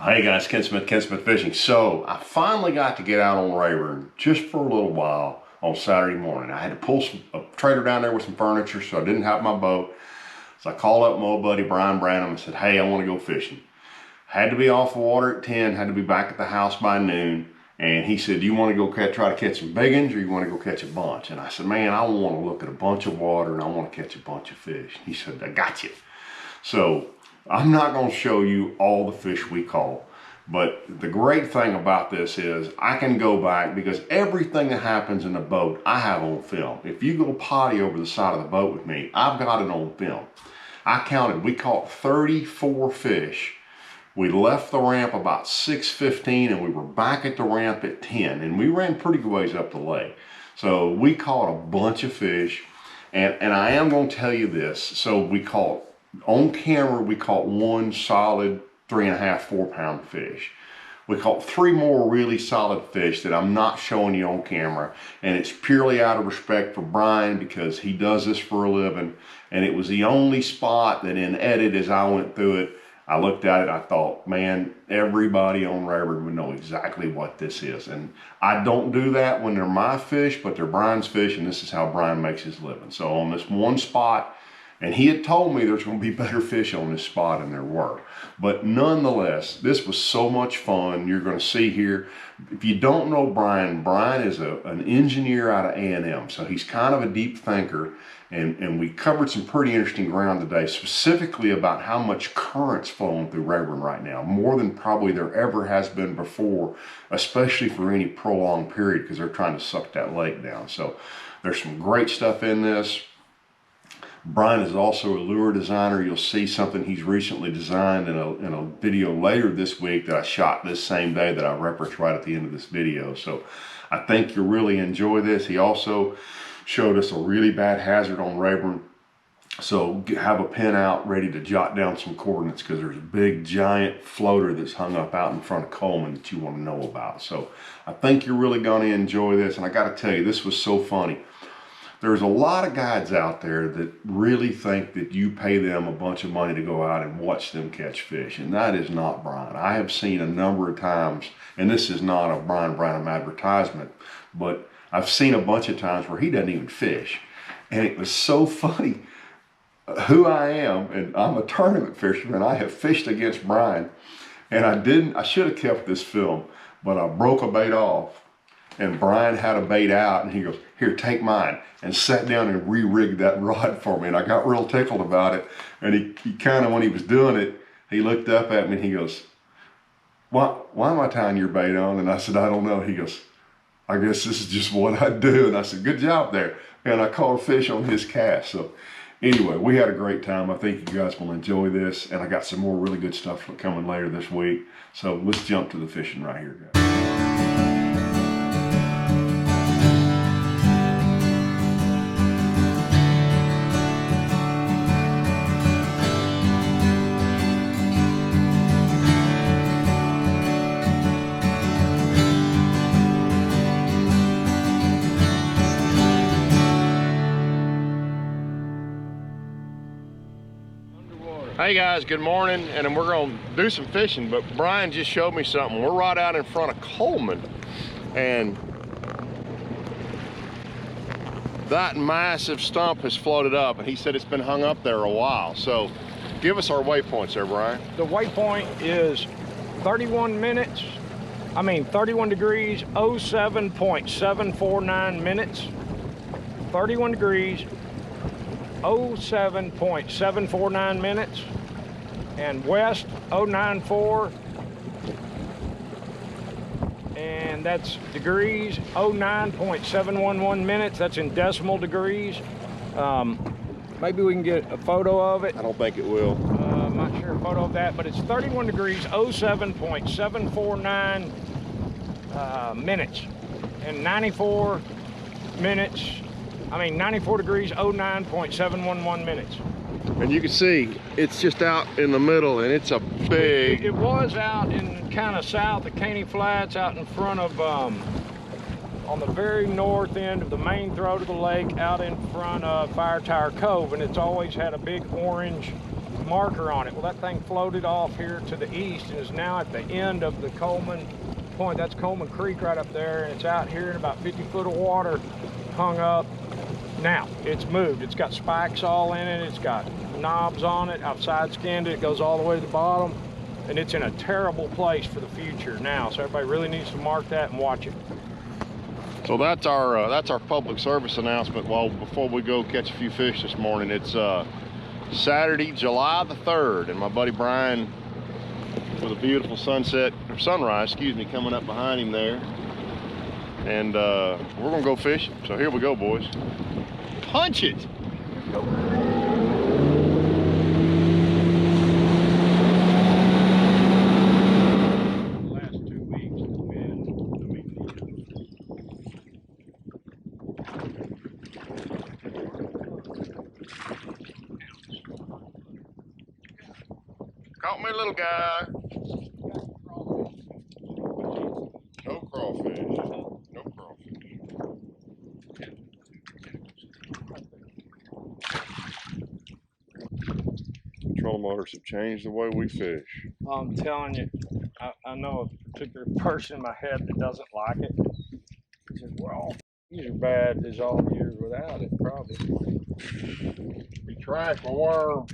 Hey guys, Ken Smith Fishing. So I finally got to get out on Rayburn just for a little while on Saturday morning. I had to pull a trailer down there with some furniture, so I didn't have my boat. So I called up my old buddy Brian Branham and said, hey, I want to go fishing. Had to be off the water at 10, had to be back at the house by noon. And he said, do you want to go try to catch some big ones, or you want to go catch a bunch? And I said, man, I want to look at a bunch of water and I want to catch a bunch of fish. He said, I got you. So I'm not going to show you all the fish we caught, but the great thing about this is I can go back because everything that happens in the boat I have on film. If you go potty over the side of the boat with me, I've got it on film. I counted, we caught 34 fish. We left the ramp about 6:15 and we were back at the ramp at 10, and we ran pretty good ways up the lake. So we caught a bunch of fish, and I am going to tell you this. So we caught, on camera, we caught one solid 3.5, 4 pound fish. We caught 3 more really solid fish that I'm not showing you on camera, and it's purely out of respect for Brian because he does this for a living, and it was the only spot that in edit as I went through it, I looked at it, I thought, man, everybody on Rayburn would know exactly what this is. And I don't do that when they're my fish, but they're Brian's fish, and this is how Brian makes his living. So on this one spot, and he had told me there's going to be better fish on this spot than there were. But nonetheless, this was so much fun. You're going to see here, if you don't know Brian, Brian is an engineer out of A&M. So he's kind of a deep thinker. And we covered some pretty interesting ground today, specifically about how much current's flowing through Rayburn right now, more than probably there ever has been before, especially for any prolonged period, because they're trying to suck that lake down. So there's some great stuff in this. Brian is also a lure designer. You'll see something he's recently designed in a video later this week that I shot this same day that I referenced right at the end of this video. So I think you'll really enjoy this. He also showed us a really bad hazard on Rayburn. So have a pen out ready to jot down some coordinates because there's a big giant floater that's hung up out in front of Coleman that you want to know about. So I think you're really going to enjoy this. And I got to tell you, this was so funny. There's a lot of guides out there that really think that you pay them a bunch of money to go out and watch them catch fish, and that is not Brian. I have seen a number of times, and this is not a Brian Branham advertisement, but I've seen a bunch of times where he doesn't even fish. And it was so funny who I am, and I'm a tournament fisherman. I have fished against Brian, and I should have kept this film, but I broke a bait off. And Brian had a bait out, and he goes, here, take mine, and sat down and re-rigged that rod for me. And I got real tickled about it. And he kind of, when he was doing it, he looked up at me and he goes, why am I tying your bait on? And I said, I don't know. He goes, I guess this is just what I do. And I said, good job there. And I caught a fish on his cast. So anyway, we had a great time. I think you guys will enjoy this. And I got some more really good stuff coming later this week. So let's jump to the fishing right here, guys. Hey guys, good morning, and we're going to do some fishing, but Brian just showed me something. We're right out in front of Coleman, and that massive stump has floated up, and he said it's been hung up there a while. So give us our waypoints there, Brian. The waypoint is 31 degrees, 07.749 minutes, 31 degrees, 07.749 minutes, and west 094, and that's degrees, 09.711 minutes. That's in decimal degrees. Maybe we can get a photo of it. I don't think it will. I'm not sure a photo of that, but it's 31 degrees, 07.749 minutes, and 94 degrees, 09.711 minutes. And you can see it's just out in the middle, and it's a big... It was out in kind of south of Caney Flats, out in front of, on the very north end of the main throat of the lake, out in front of Fire Tower Cove, and it's always had a big orange marker on it. Well, that thing floated off here to the east and is now at the end of the Coleman Point. That's Coleman Creek right up there, and it's out here in about 50 foot of water, hung up. Now, it's moved. It's got spikes all in it. It's got knobs on it. I've side skinned it. It goes all the way to the bottom, and it's in a terrible place for the future now. So everybody really needs to mark that and watch it. So that's our public service announcement. Well, before we go catch a few fish this morning, it's Saturday, July the 3rd, and my buddy Brian with a beautiful sunrise, excuse me, coming up behind him there. And we're gonna go fishing. So here we go, boys. Punch it! Caught me, little guy. No crawfish. No crawfish. Trolling motors have changed the way we fish. I'm telling you, I know a particular person in my head that doesn't like it. He says, well, these are bad as all years without it, probably. Be trash for worm.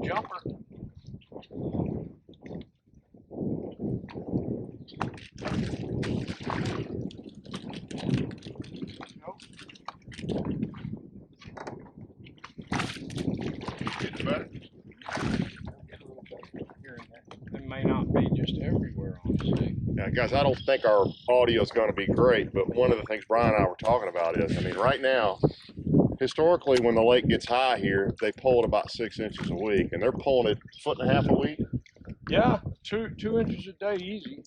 Jumper. Nope. Getting better. Get a little bit here and there. It may not be just everywhere, honestly. Now, guys, I don't think our audio is going to be great, but one of the things Brian and I were talking about is, I mean, right now, historically, when the lake gets high here, they pull it about 6 inches a week, and they're pulling it 1.5 feet a week. Yeah, two inches a day, easy.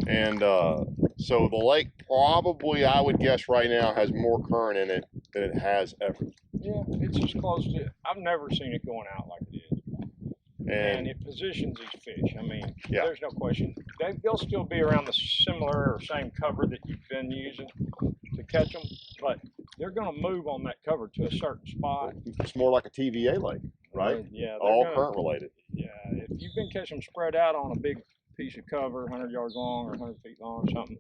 And so the lake probably, I would guess right now, has more current in it than it has ever. Yeah, it's just close to, I've never seen it going out like it is. And it positions these fish. I mean, yeah, there's no question. They'll still be around the similar or same cover that you've been using to catch them, but they're going to move on that cover to a certain spot. It's more like a TVA lake, right? Yeah. All current related. Yeah, if you've been catching them spread out on a big piece of cover, 100 yards long or 100 feet long or something,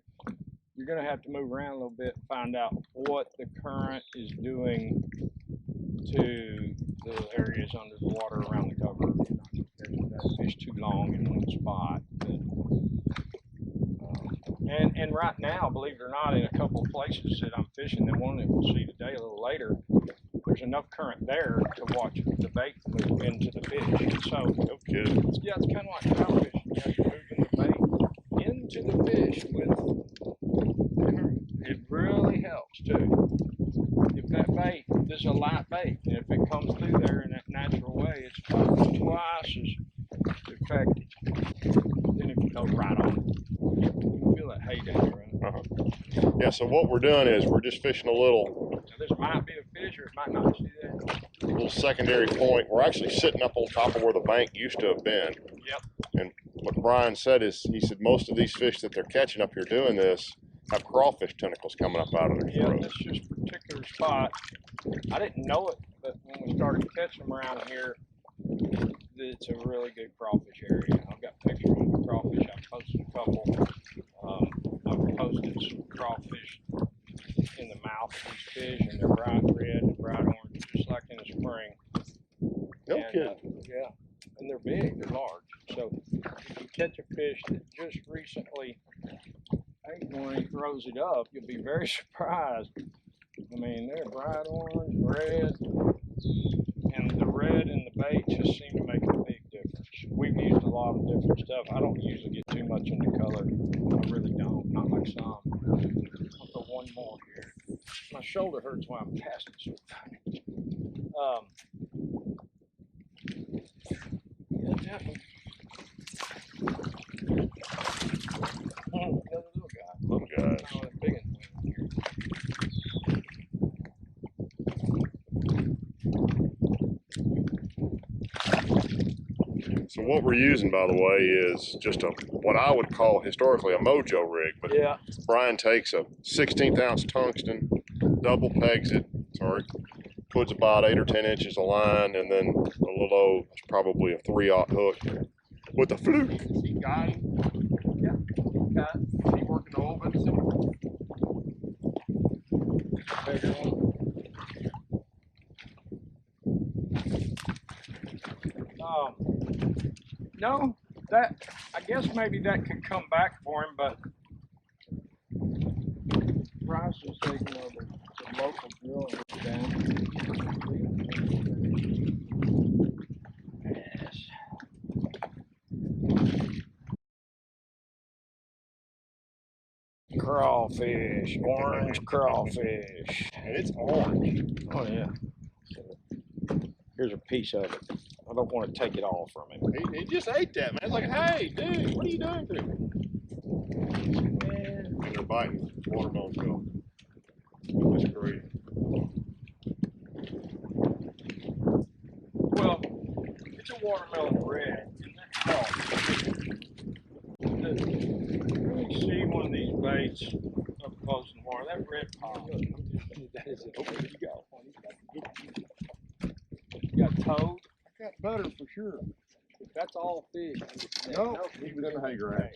you're going to have to move around a little bit and find out what the current is doing to the areas under the water around the cover. That fish too long in one spot. And right now, believe it or not, in a couple of places that I'm fishing, the one that we'll see today a little later, there's enough current there to watch the bait move into the fish. So, okay. Yeah, it's kind of like trout fishing. You have to move the bait into the fish with current. It really helps too. If that bait is a light bait, and if it comes through there in that natural way, it's twice as effective than if you go right on it. You can feel that hay down there, right? Yeah, so what we're doing is we're just fishing a little. Now, this might be a fish or it might not. See that? A little secondary point. We're actually sitting up on top of where the bank used to have been. Yep. And what Brian said is, he said most of these fish that they're catching up here doing this have crawfish tentacles coming up out of their throat. Yeah, that's just a particular spot. I didn't know it, but when we started catching them around here, it's a really good crawfish area. I've got pictures of the crawfish. I've posted a couple. I've posted some crawfish in the mouth of these fish, and they're bright red and bright orange, just like in the spring. No kidding. Yeah, and they're big, they're large. So if you catch a fish that just recently ate one and he throws it up, you'll be very surprised. I mean, they're bright orange, red, and the red and the bait just seem to make a big difference. We've used a lot of different stuff. I don't usually get too much into color. I really don't, not like some. I'll throw one more here. My shoulder hurts while I'm casting so funny. Yeah, definitely. Another little guy. Little guys. Oh, that big one here. So what we're using, by the way, is just what I would call historically a mojo rig. But yeah, Brian takes a 16th ounce tungsten, double pegs it, sorry, puts about 8 or 10 inches of line, and then a little old, it's probably a 3/0 hook with a fluke. He got him. Yeah, he got it. He working the old bits. Bigger one. No, that, I guess maybe that could come back for him, but Bryce is taking over the local drilling down. Yes. Crawfish, orange crawfish. And it's orange. Oh yeah. Here's a piece of it. I don't want to take it all from him. He just ate that, man. It's like, hey, dude, what are you doing to me? Man. And they're biting. Watermelon go. That's great. Well, it's a watermelon red. Let me see one of these baits up close in the water. That red pop. That is it. Oh, there you go. You got toad? I got butter for sure. That's all fish. No, he's in the hanger rack.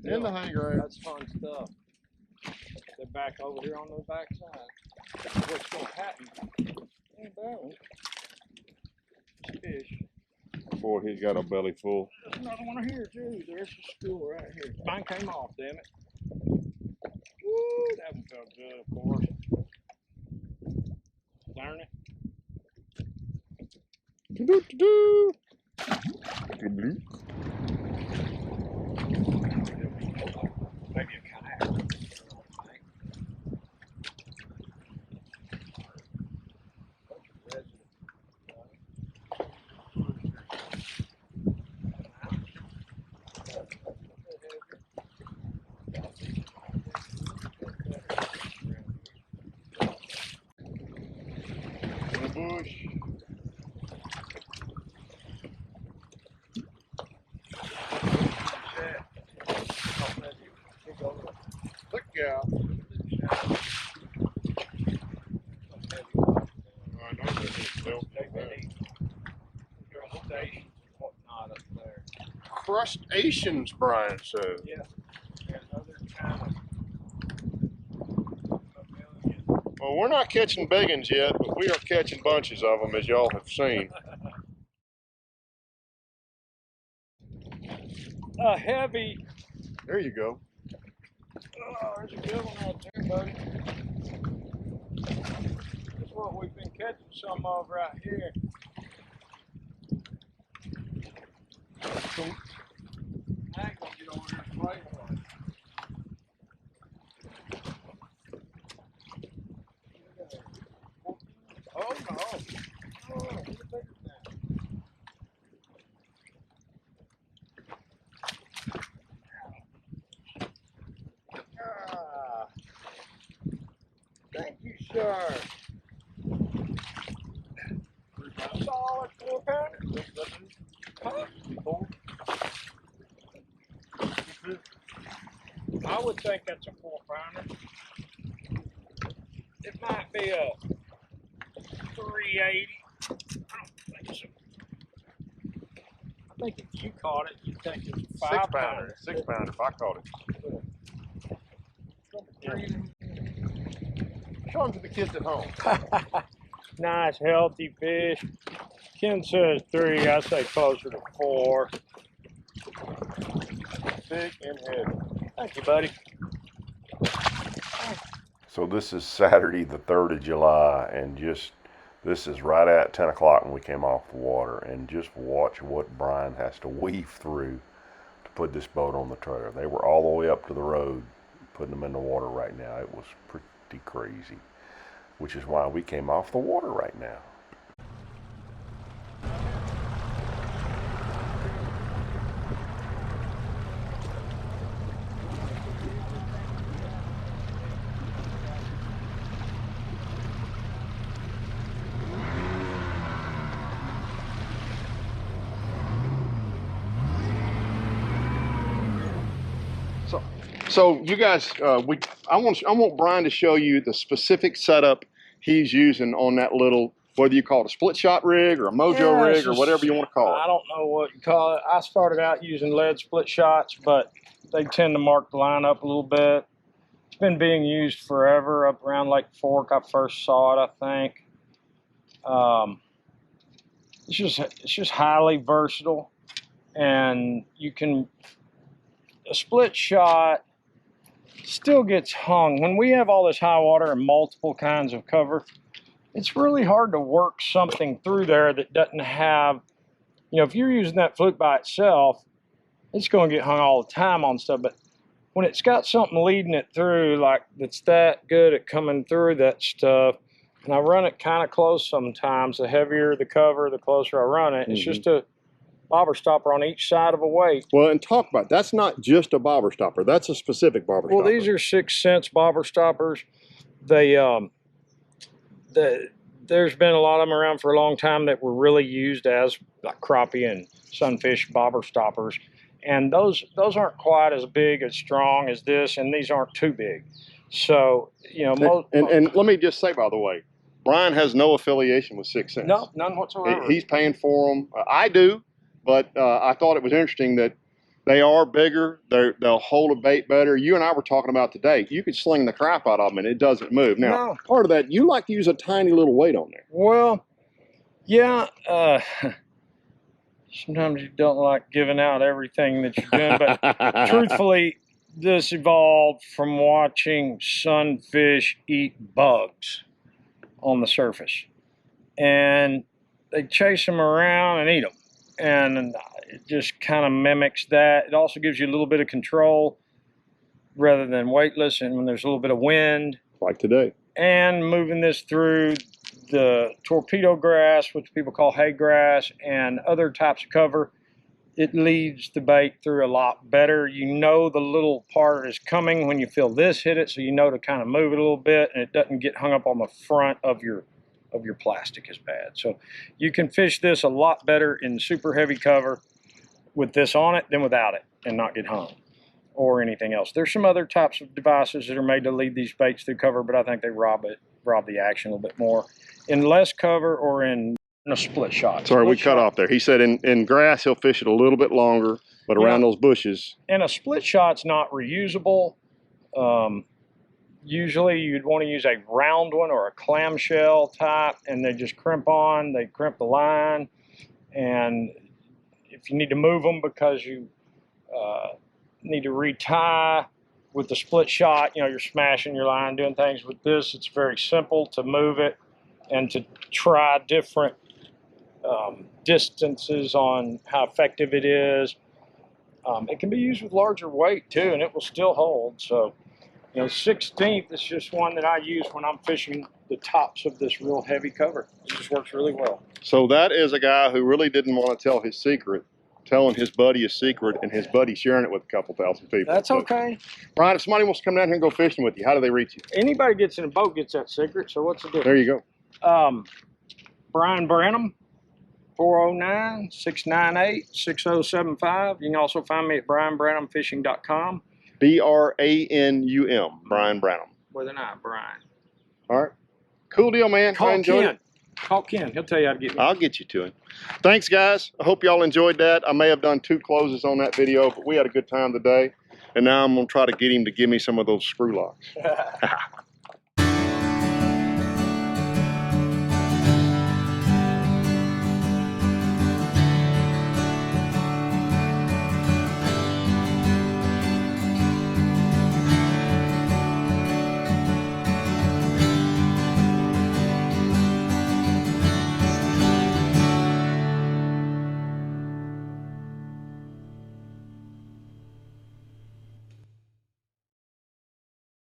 In the hanger rack. That's fun stuff. They're back over here on the back side. What's going to happen? Ain't that one. It's fish. Boy, he's got a belly full. There's another one here too. There's the school right here. Mine came off, damn it. Woo, that one felt good, of course. Darn it. Do-do-do-do. Maybe a kayak. In the bush. Look out. I know that it's still Whatnot up there. crustaceans, Brian says. Yeah. And other kind of Well, we're not catching big ones yet, but we are catching bunches of them, as y'all have seen. a heavy. There you go. Oh, there's a good one right there, buddy. That's what we've been catching some of right here. I ain't gonna get over here and play one. Oh no. Oh, get a bigger now. Ah. Thank you, sir. Solid 4-pounder. Huh? I would think that's a 4-pounder. It might be a 380. I don't think so. I think if you caught it, you'd think it was a 5-pounder. 6-pounder if I caught it. Show them to the kids at home. Nice, healthy fish. Ken says 3. I say closer to 4. Big and heavy. Thank you, buddy. So this is Saturday the 3rd of July, and this is right at 10 o'clock when we came off the water, and just watch what Brian has to weave through to put this boat on the trailer. They were all the way up to the road putting them in the water right now. It was pretty crazy, which is why we came off the water right now. So you guys, I want Brian to show you the specific setup he's using on that little, whether you call it a split shot rig or a mojo rig or whatever you want to call it. I don't know what you call it. I started out using lead split shots, but they tend to mark the line up a little bit. It's been being used forever up around Lake Fork. I first saw it, I think. It's just highly versatile, and you can, a split shot still gets hung. When we have all this high water and multiple kinds of cover, it's really hard to work something through there that doesn't have, you know, if you're using that fluke by itself, it's going to get hung all the time on stuff. But when it's got something leading it through, like that's that good at coming through that stuff, and I run it kind of close sometimes, the heavier the cover, the closer I run it. It's just a bobber stopper on each side of a weight. Well, and talk about, that's not just a bobber stopper. That's a specific bobber stopper. Well, these are 6 cents bobber stoppers. They, there's been a lot of them around for a long time that were really used as like crappie and sunfish bobber stoppers. And those aren't quite as big, as strong as this, and these aren't too big. So, you know, and let me just say, by the way, Brian has no affiliation with 6 cents. No, none whatsoever. He's paying for them. I do, but I thought it was interesting that they are bigger. They'll hold a bait better. You and I were talking about today. You could sling the crap out of them and it doesn't move. Now, part of that, you like to use a tiny little weight on there. Well, yeah. Sometimes you don't like giving out everything that you're doing, but truthfully, this evolved from watching sunfish eat bugs on the surface. And they chase them around and eat them. And it just kind of mimics that. It also gives you a little bit of control rather than weightless, and when there's a little bit of wind. Like today. And moving this through the torpedo grass, which people call hay grass, and other types of cover, it leads the bait through a lot better. You know the little part is coming when you feel this hit it, so you know to kind of move it a little bit, and it doesn't get hung up on the front of your plastic as bad. So you can fish this a lot better in super heavy cover with this on it than without it and not get hung or anything else. There's some other types of devices that are made to lead these baits through cover, but I think they rob the action a little bit more in less cover or in a split shot. Sorry, we cut off there. He said in grass he'll fish it a little bit longer, but around those bushes. And a split shot's not reusable. Usually you'd want to use a round one or a clamshell type, and they just crimp on, they crimp the line. And if you need to move them because you need to retie with the split shot, you know, you're smashing your line, doing things. With this, it's very simple to move it and to try different distances on how effective it is. It can be used with larger weight too, and it will still hold. So, you know, 16th is just one that I use when I'm fishing the tops of this real heavy cover. It just works really well. So that is a guy who really didn't want to tell his secret, telling his buddy a secret, and his buddy sharing it with a couple thousand people. That's okay. Brian, if somebody wants to come down here and go fishing with you, how do they reach you? Anybody gets in a boat gets that secret, so what's the difference? There you go. Brian Branham, 409-698-6075. You can also find me at brianbranhamfishing.com. B-R-A-N-U-M, Brian Branham. With an I, Brian. All right. Cool deal, man. Call Ken. It. Call Ken. He'll tell you how to get me. I'll get you to him. Thanks, guys. I hope y'all enjoyed that. I may have done 2 closes on that video, but we had a good time today. And now I'm going to try to get him to give me some of those screw locks.